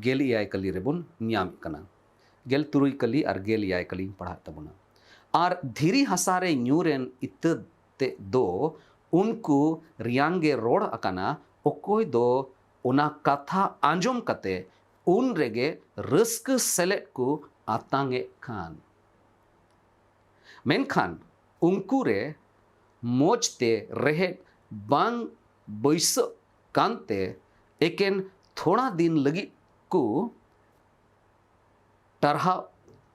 गेल इयाय कली रेबन न्याम कना गेल तुरुई कली और गेल इयाय कली पढ़ा तबना और धीरी हसारे न्यूरेन इत्ते दो उनको रियांगे रोड अकाना ओकोय दो उना कथा आंजोम कते उन रेगे रस्क सेलेट को आतांगे खान मेनखान उनको रे मोजते रहे बांग बैस कांते एकेन थोड़ा दिन लगी को टरहा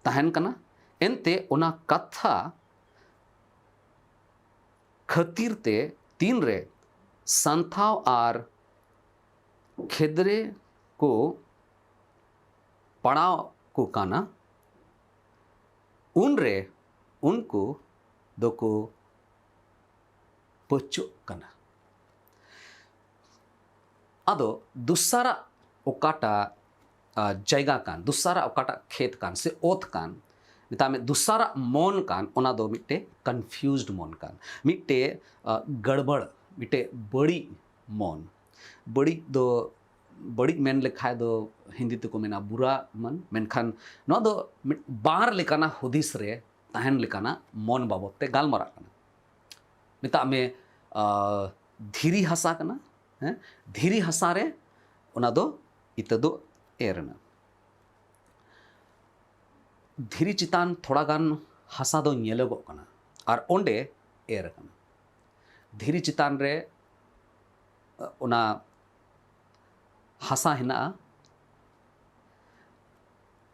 तहन कना एनते उना कथा खतीर ते तीन रे संथाव आर खेदरे को पड़ाव को काना उन रे उनको दोको पचो कना अदो दूसरा ओकाटा जायगा कान दुसारा ओकाटा खेत कान से ओत कान मिता में दुसारा मन कान ओना दो मिट्टे कन्फ्यूज्ड मन कान मिट्टे गड़बड़ मिट्टे बड़ी मन बड़ी दो बड़ी मेन लेखाय दो हिंदी तको मेना बुरा मन मेनखान नो दो बार लेकाना हुदिस रे तहन लेकाना मन बाबत ते गालमारा काना मिता में धीरी हसा काना हैं धीरी हसा रे ओना दो इता दो एरना धीरी चितान थोड़ा गान हसा दो नेलगो काना और ओंडे एर काना धीरी चितान रे ओना हसा हिना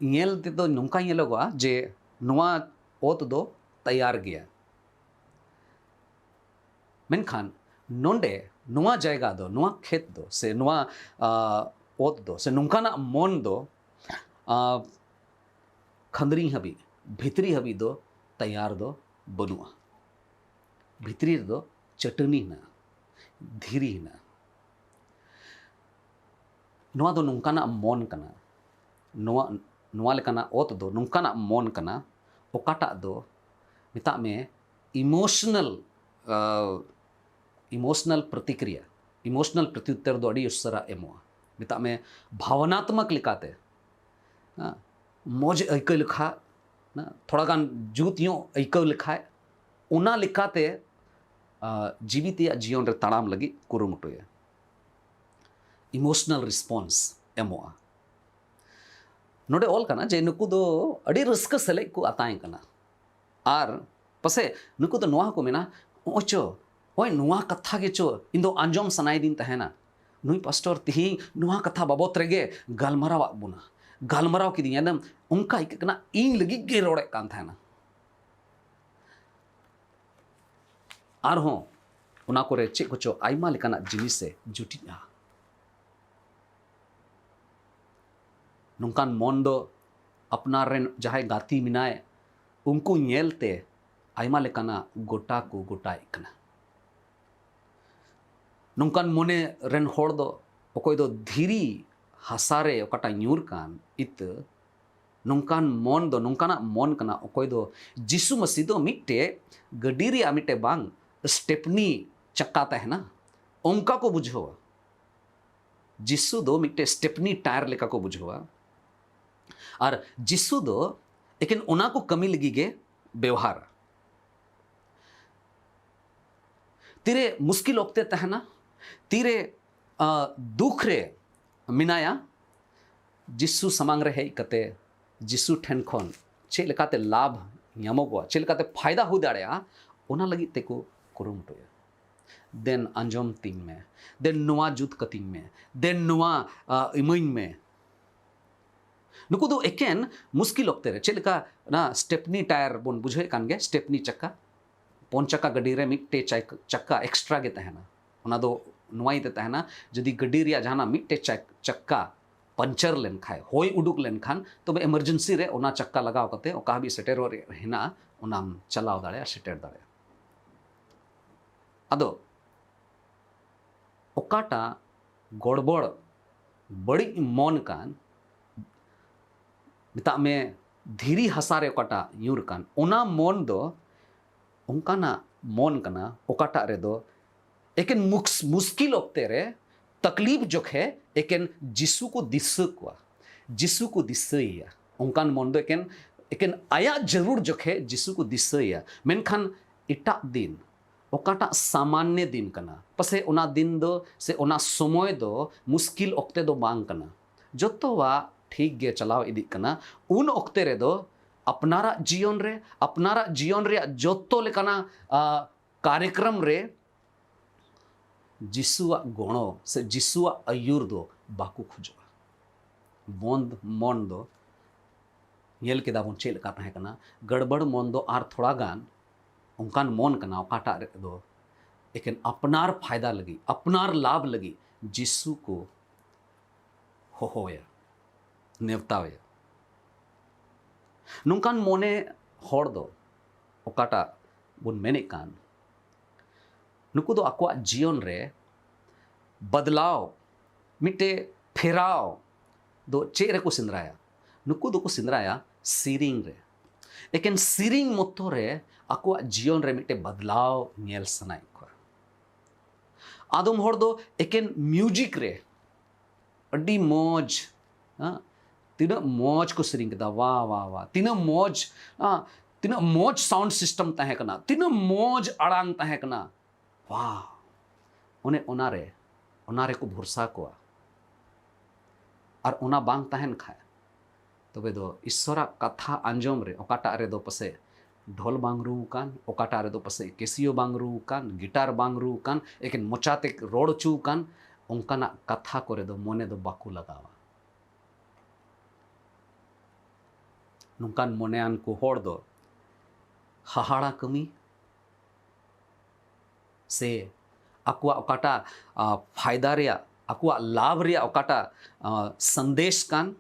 नेल ते दो नोंका नेलगोआ जे नोआ ओत दो तैयार गया मेनखान नोंडे नोआ जायगा दो नोआ खेत दो से नोआ ओत दो से नोंकाना मन दो खंदरी हबी भितरी हबी दो तैयार दो बनुआ भितरी दो चटनी ना धीरी ना नोआ दो नोंकाना मन कना नोआ नोआ लेकाना ओत दो नोंकाना मन कना ओकाटा दो मिता में इमोशनल प्रतिक्रिया इमोशनल प्रत्युत्तर दो अड़ी उसरा एमोआ मिता में भावनात्मक लिकाते मौज ऐक लिखा ना थोड़ा गान जूतियों ऐक लिखाए उना लिखाते जीवित जीवन रे ताड़ाम लगी कुरुमुटुया इमोशनल रिस्पॉन्स एमोआ नोडे ऑल कना जे नुकु दो अड़ी रस्क सले को आताय कना आर पसे नुकु दो नोआ को मेना ओचो ओय नोआ कथा गे चो इंदो आंजोम सनाई दिन तहेना नुई पास्टर तिही नोआ कथा बाबत रेगे गालमाराव बुना गालमाराव की एकदम उनका इकना इन लगी गे रोड़े कान तहेना आर हो उना को रे चे कोचो आइमा लेकाना जिनिस से जुटिया नोंकान मन दो अपना रेन जहाय गाती मिनाय उनको नेलते आइमा लेकाना गोटा को गोटा इकना नोंकान मोने रेन होड़ दो ओकोय दो धीरी हसारे ओकाटा न्यूर कान इत नोंकान मन दो नोंकाना मन कना ओकोय दो जिसु मसीह दो मिट्टे गडीरी मिट्टे बांग स्टेपनी चक्काता है ना ओंका को बुझोवा जिसु दो मिट्टे स्टेपनी टायर लेका को बुझोवा और जिसु दो लेकिन उना को कमी लगी गे व्यवहार तीरे मुश्किल ओक्ते तहना तीरे दुख रे मिनाया जिसु समांग रे हेई कते जिसु ठेन खन चे लेकाते लाभ ᱧᱟᱢᱚᱜᱚᱜᱼᱟ चे लेकाते फायदा हो दाड़ेया ओना लगी तेको कुरुमुटुया देन अंजम तिंग में देन नुआ जुत कतिंग में देन नुआ इमइन में नुकु दो एकेन मुश्किल ओक्ते रे चे लेका ना स्टेपनी टायर बोन बुझे कान गे स्टेपनी चक्का पोन चक्का गड्डी रे मिट्टे चक्का एक्स्ट्रा गे तहना ओना दो नुआई ते तहना जदि गड्डी रिया जहाना मिट्टे चक्का पंचर लेन खाए होय उडुक लेन खान तो इमरजेंसी रे ओना चक्का लगाव कते ओका भी सेटेरो रे हिना ओनाम चलाव दाड़े सेटेर दाड़े अदो ओकाटा गड़बड़ बड़ी मन कान मिता में धीरी हसारे ओकाटा यूर कान ओना मन दो उनकाना मन कना ओकाटा रे दो एकेन मुश्किल ओक्ते रे तकलीफ जोखे एकेन जिसु को दिसया उनकान मन दो एकेन आया जरूर जोखे जिसु को दिसया मेनखान इटा दिन ओकाटा सामान्य दिन कना पसे ओना दिन दो से ओना समय दो मुश्किल ओक्ते दो बांग कना जोतोवा ठीक गे चलाव इदी कना उन ओक्ते रे दो अपनारा जीवन रे जोतो लेकाना कार्यक्रम रे जिसुआ गणो से जिसुआ अयुर दो बाकू खुजोआ बंद मन दो येल के दाबन चे लेका तहे कना गड़बड़ मन दो आर थोड़ा गान उनकान मन कना ओकाटा रे दो लेकिन अपनार फायदा लगी अपनार लाभ लगी जिसु को होया नेवतावया नोंकान मोने होड़ दो ओकाटा बुन मेने कान नुकु दो आकुआ जीवन रे बदलाव मिट्टे फेराव दो चे रे को सिंद्राया नुकु दो को सिंद्राया सीरिंग रे एकेन सीरिंग मतो रे आको जीवन रे मिटे बदलाव नेल सनाई को आदम हर दो एकेन म्यूजिक रे अड्डी मौज तीना मौज को सिरिंग दा वाह वाह वाह तीना मौज साउंड सिस्टम तहे कना तीना मौज अड़ांग तहे कना वाह उन्हें ओनारे को भरोसा को और ओना बांग तहन खाए तबे दो ईश्वरा कथा आंजम रे ओकाटा रे दो पसे ढोल बांग रू कान ओकाटा रे दो पसे केसियो बांग रू कान गिटार बांग रू कान एकेन मोचाते रोड चू कान ओंकाना कथा करे दो मोने दो बाकू लगावा नुकान मोनेआन को होड़ दो हाहाड़ा कमी से आकुआ ओकाटा फायदा रे आकुआ लाभ रे ओकाटा संदेश कान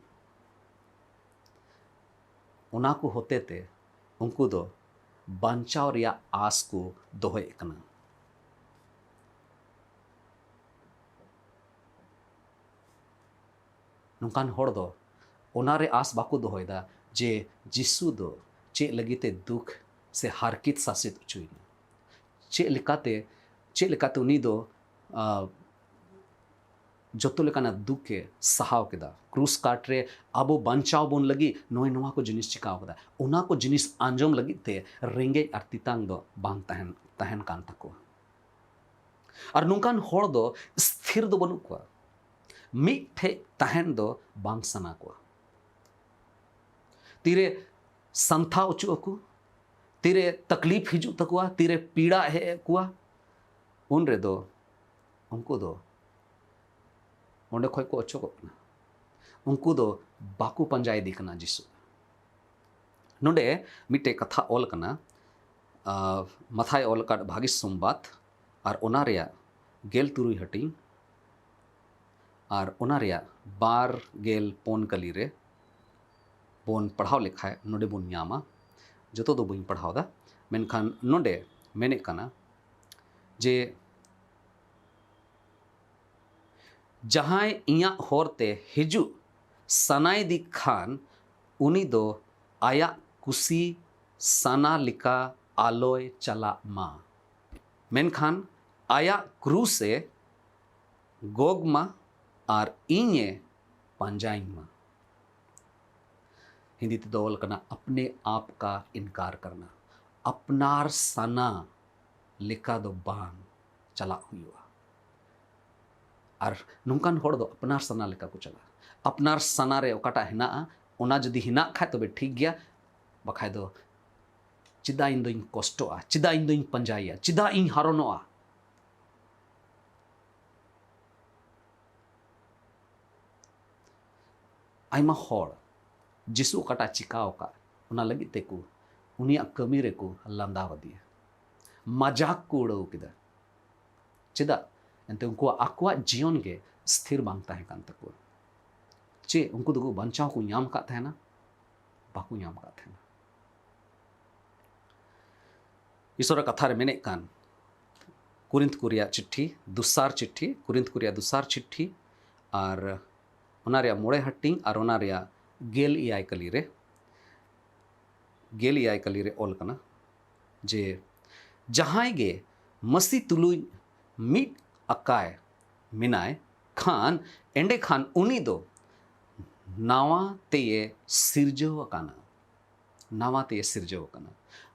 उना को होते ते उनको दो बांचाव रे आस को दोहे कना नुकान होड़ दो ओनारे आस बाको दोहोयदा जे जिसु दो चे लगीते दुख से हारकित सासित उचुइन चे लिकाते उनी दो जतो लेकाना दुख के सहाव केदा क्रूस काट रे आबो बांचाव बोन लगी नोय नोवा को जिनिस चिकाव केदा उना को जिनिस आंजम लगी ते रेंगे आर तितांग दो बांग तहन कान तको और नुकान होड़ दो स्थिर दो बनु को मिठे तहन दो बांग सना को तीरे संथा उचु अकु तीरे तकलीफ हिजु तकुआ तीरे पीड़ा है कुआ उन रे दो उनको दो ओंडे खोय को अच्छो को उनको दो बाकू पंजाय दिकना जिसु नोंडे मिटे कथा ओल कना मथाय ओल का भागिस सोमबात और ओना रेया गेल तुरुई हटिंग और ओना रेया बार गेल पोन कली रे बोन पढ़ाव लिखाए नोडे बोन न्यामा जतो दो बइन पढ़ाव दा मेनखान नोडे मेने कना जे जहां इया होरते हिजु सनाई दी खान उनी दो आया कुसी सना लिका आलोय चला मा मेनखान आया क्रूसे गोगमा और इnye पंजाइंग मा हिंदी ते दोल करना अपने आप का इनकार करना अपनार सना लिका दो बांग चला हुआ और नुकान होड़ दो अपनार सना लेका को चला अपनार सना रे ओकाटा हिना ओना जदि हिना खाय तबे ठीक गया बखाय दो चिदा इन दोइन कष्टोआ चिदा इन दोइन पंजाइया चिदा इन हारोनोआ आइमा होड़ जिसु ओकाटा चिकाओ का ओना लगी तेकु उनिया कमी रे को लांदाव दिया मजाक को उड़ाव किदा चिदा एंते उनको आकुआ जीवन के स्थिर बांग ताहे कान तको चे उनको दो बंचाव को ᱧᱟᱢ का था ना बाकू ᱧᱟᱢ का था ना ईश्वर कथा रे मेने कान कुरिंथ कुरिया चिट्ठी दुसार चिट्ठी कुरिंथ कुरिया दुसार चिट्ठी और ओना रे मोड़े हट्टिंग और ओना रे गेल इयाय कली रे ओल कना जे जहां गे मसी तुलुई मिट अकाय मिनाय खान एंडे खान उनी दो नावा ते सिरजव काना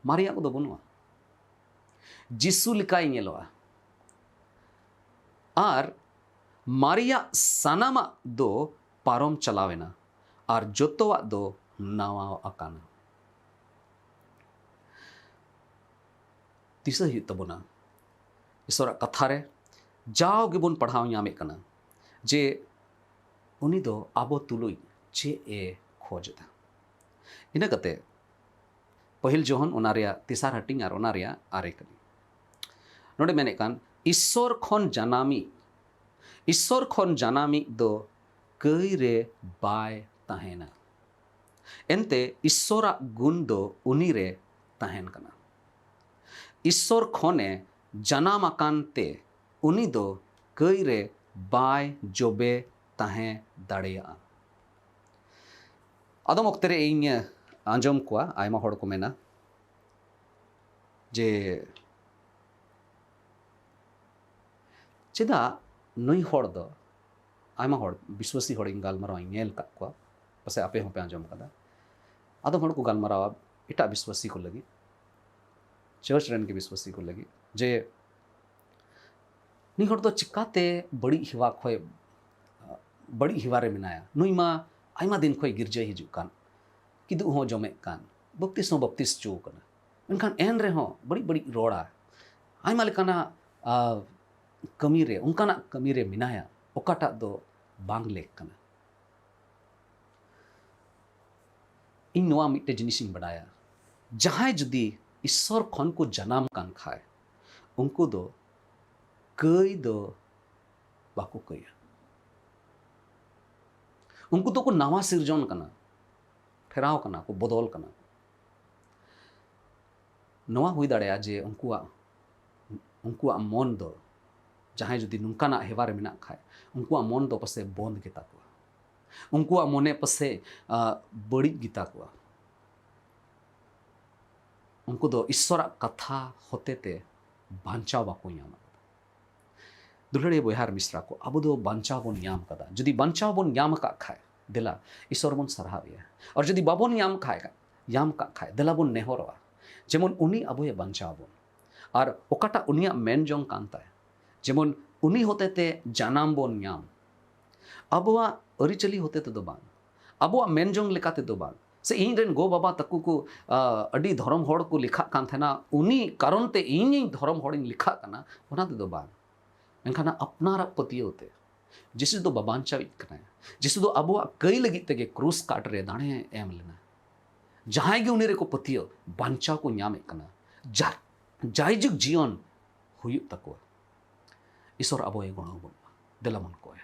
मारिया को दो बनुआ जिसु लिकाई नेलोआ और मारिया सनामा दो पारोम चलावेना और जोतोवा दो नावा अकाना तीसरा ही तबना ईश्वर कथा रे जाओ गेबन पढ़ाव ᱧᱟᱢᱮ कना जे उनी दो आबो तुलुई चे ए खोजदा इना कते पहिल जोहन ओना रेया तिसार हटिंग और ओना रेया आरे कनी नोडे मेने कान ईश्वर खन जानामी दो कई रे बाय ताहेना एनते ईश्वरा गुण दो उनी रे ताहेन कना ईश्वर खने जनामाकान ते उनी दो कई रे bye जोबे tahen dareya. Adom okte re ing anjom koa aima hor ko mena je cheda nui hor do aima hor biswasi hor ing galmarao ngel kat koa pase ape hon pe anjom kada adom hor ko galmarao eta biswasi ko lagi church run के विश्वासी को लगी जे नी हर तो चिकाते बड़ी हिवा खोय बड़ी हिवारे मिनाया नुईमा आइमा दिन खोय गिरजे हिजु कान किदु हो जमे कान बप्तिस चो कना मेनखान एन रे हो बड़ी बड़ी रोड़ा आइमा लेकाना कमी रे मिनाया ओकाटा दो बांग लेक कना इन नोआ मिट्टे जिनिसिंग बनाया जहां जुदी ईश्वर खन को जनाम कान खाए उनको दो कई दो बाको कया उनको तो को नवा सिरजन कना फेराव कना को बदल कना नवा हुई दाड़े जे उनको मन दो जहां जुदी नुकाना हेवारे मिना खाए उनको मन दो पसे बंद गिता को उनको मने पसे बड़ी गिता को उनको दो ईश्वर कथा होते ते बांचाव बाको यामा दुलड़े बोहार मिश्रा को अब दो बांचाव बोन याम कदा जदि बांचाव बोन याम का खाए दिला ईश्वर बोन सराहबिया और जदि बाबोन याम खाए दिला बोन नेहरवा जेमन उनी अबोए बांचाव बोन और ओकाटा उनिया मेन जोंग कांता है जेमन उनी होते ते जानाम बोन याम अबवा अरिचली होते ते दो बांग अबवा मेन जोंग लेकाते दो बांग से इन रेन गो बाबा तकु को अडी धर्म होड़ को लिखा कान थेना उनी कारण ते इन धर्म होड़ लिखा काना ओना ते दो बांग मेनखाना अपनारा पतियोते जिसु दो बाबांचा इकना जिसु दो अबो कई लगी तेगे क्रूस काट रे दाणे एम लेना जहां गे उनी रे को पतियो बांचा को न्याम इकना जायजुग जीवन हुयु तको ईश्वर अबो ए गुण बोल दिला मन को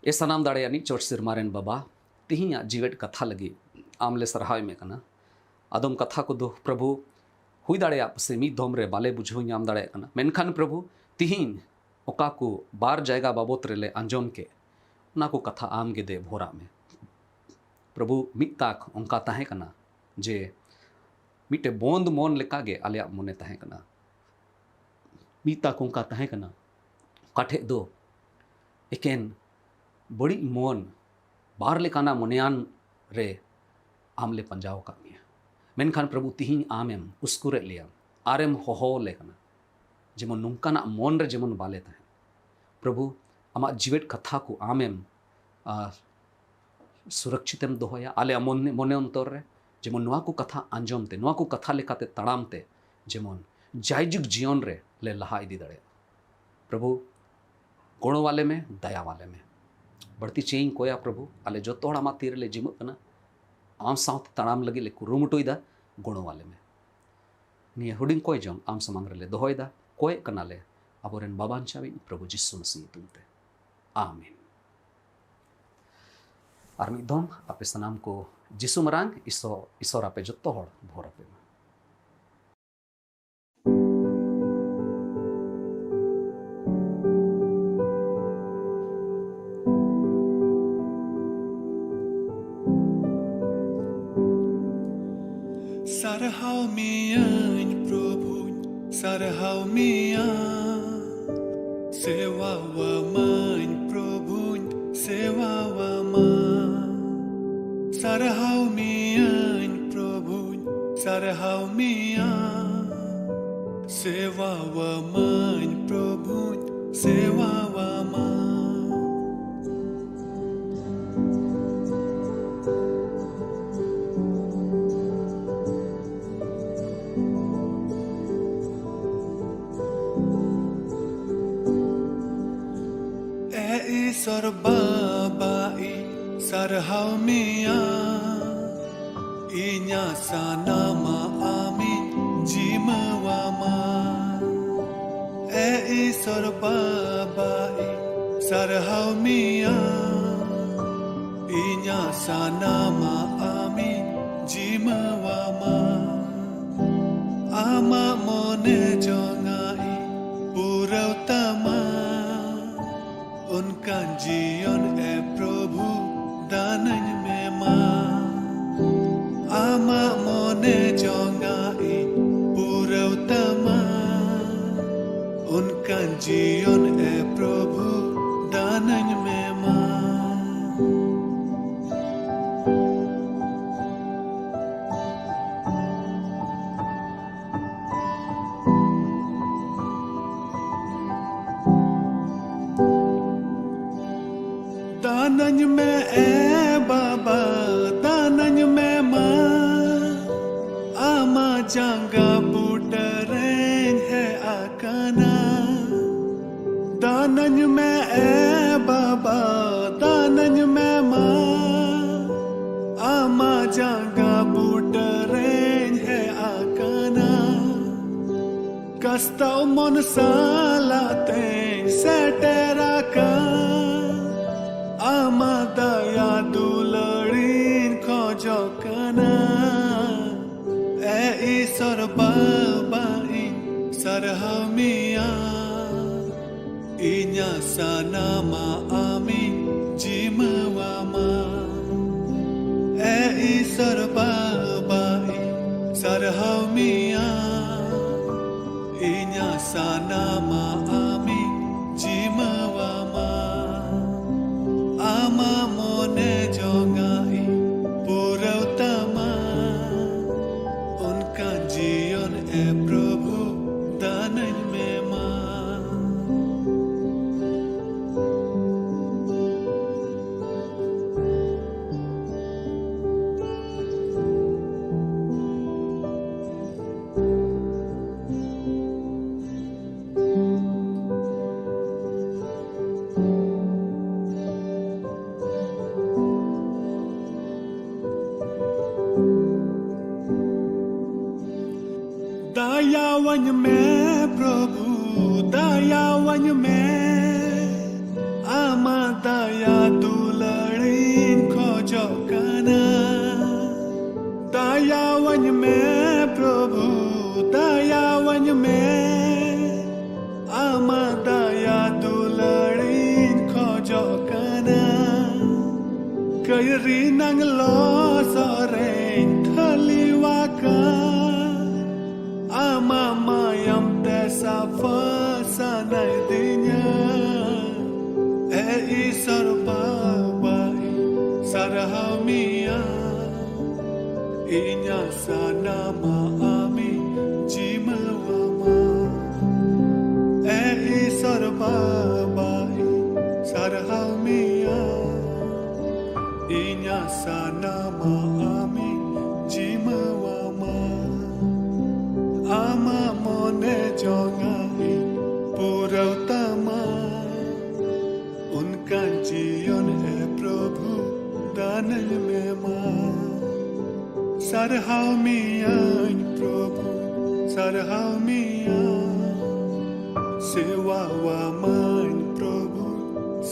ए सनाम दाड़े यानी चोट सिरमारेन बाबा तिहिया जीवेट कथा लगी आमले सरहाय में कना आदम कथा को दो प्रभु हुई दाड़े से मी धोम रे बाले बुझो नाम दाड़े कना मेनखान प्रभु तिहिन ओका को बार जायगा बाबोत रेले अंजोम के ना को कथा आम गे दे भोरा में प्रभु मिताक उनका ताहे कना जे मिटे बोंद मोन लेका गे आलिया मोने ताहे कना मिताक उनका ताहे कना काठे दो एकेन बड़ी मोन बार लेकाना मोनियान रे आमले पंजाव का मिया मेनखान प्रभु तिहिन आमेम उसकुरे लिया आरेम हो लेकना जेमन नुकाना मोन रे जेमन बाले ताहे प्रभु आमा जीवेट कथा को आमेम सुरक्षितम दोहया आले मोने अंतर रे जेमन नुआ को कथा आंजमते नुआ को कथा लेकाते तड़ामते जेमन जायजुग जीवन रे ले लहा इदी दड़े प्रभु गुण वाले में दया वाले में बढ़ती चेंग कोया प्रभु आले जो तोड़ा मा तीर ले जिमु कना आम साउथ तड़ाम लगी ले कुरुमुटुइदा गुण वाले में निये हुडिंग कोय जों आम समंग रे ले दोहोइदा कोय कना ले अबोरेन बाबांचावी प्रभु जिसु मसीह तुमते आमीन और मिदोम आपे सनाम को जिसु मरांग ईश्वर आपे जत्तो हड़ भोर आपे Sarhau mian Prabhu, sarhau mian Sewa wa man Prabhu, sewa wa man Sarhau mian Prabhu, sarhau mian Sewa wa man Prabhu, sewa wa man Sorbabai sarhau mia inya sanama amin jimawama sorbabai sarhau mia inya sanama amin jimawama ama mone jongai purautama Unkan jion e Prabhu danany mema. Danany me e Baba, danany mema. Ama janga putaren hai akana. Danany me e Baba, danany mema. Ama janga putaren hai akana. Kasta mon salaten seteraka. Ama daya dularin khojokana. E isar babai sarhamia. Inya sanama ami jimawama. E isar babai sarhamia. Inya sanama ami jimawama. Ama mone jongai purautama. Unkan jion e Prabhu danany mema. Dayawany me Prabhu, dayawany me. Ama daya dularin khojokana. Dayawany me Prabhu, dayawany me. Ama daya dularin khojokana. Kairi nang lo soreng thaliwaka. Ama mayam tesa fasanay dinya. E isar babai sarhamia. Inya sanama ami jimawama. E isar babai sarhamia. Inya sanama ami jimawama. Ama mone jongai purautama. Unkan jion e Prabhu danany mema. Sarhamia Prabhu sarhamia. Sewa waman Prabhu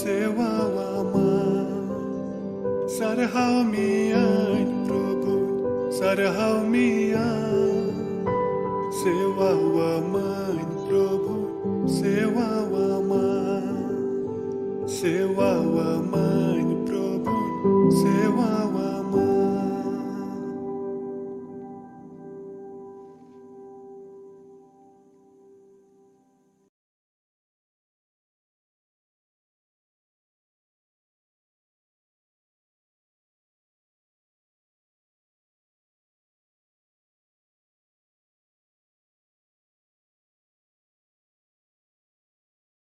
sewa wama. Sarhamia Prabhu sarhamia. Sewa waman Prabhu sewa wama.